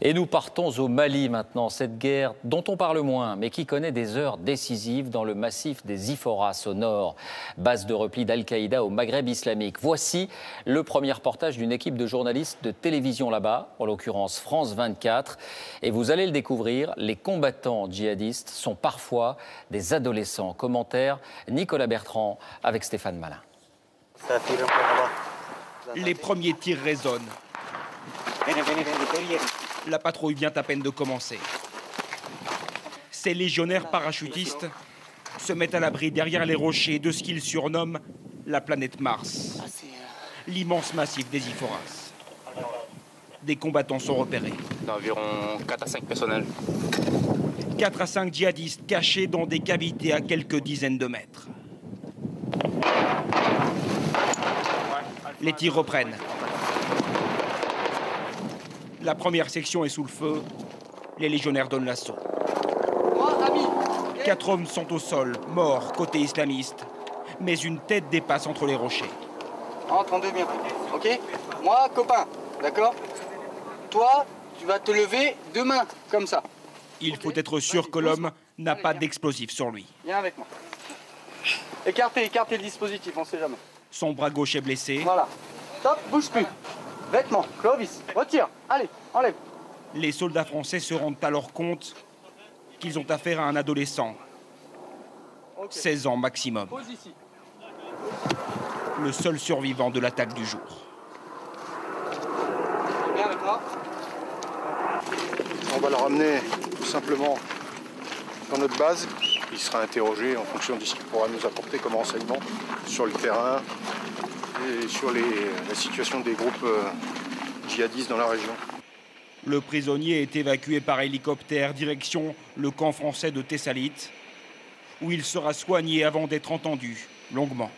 Et nous partons au Mali maintenant, cette guerre dont on parle moins, mais qui connaît des heures décisives dans le massif des Iforas au nord, base de repli d'Al-Qaïda au Maghreb islamique. Voici le premier reportage d'une équipe de journalistes de télévision là-bas, en l'occurrence France 24. Et vous allez le découvrir, les combattants djihadistes sont parfois des adolescents. Commentaire Nicolas Bertrand avec Stéphane Malin. Les premiers tirs résonnent. La patrouille vient à peine de commencer. Ces légionnaires parachutistes se mettent à l'abri derrière les rochers de ce qu'ils surnomment la planète Mars, l'immense massif des Iforas. Des combattants sont repérés. D'environ 4 à 5 personnels. 4 à 5 djihadistes cachés dans des cavités à quelques dizaines de mètres. Les tirs reprennent. La première section est sous le feu. Les légionnaires donnent l'assaut. 4 hommes sont au sol, morts côté islamiste. Mais une tête dépasse entre les rochers. Entendez bien, ok? Moi, copain, d'accord? Toi, tu vas te lever deux mains, comme ça. Il faut être sûr que l'homme n'a pas d'explosif sur lui. Viens avec moi. Écartez le dispositif, on sait jamais. Son bras gauche est blessé. Voilà. Stop, bouge plus. Vêtements, Clovis, retire. Allez, enlève. Les soldats français se rendent alors compte qu'ils ont affaire à un adolescent. 16 ans maximum. Pose ici. Le seul survivant de l'attaque du jour. Viens avec moi. On va le ramener tout simplement dans notre base. Il sera interrogé en fonction de ce qu'il pourra nous apporter comme renseignement sur le terrain et sur la situation des groupes djihadistes dans la région. Le prisonnier est évacué par hélicoptère direction le camp français de Tessalit, où il sera soigné avant d'être entendu longuement.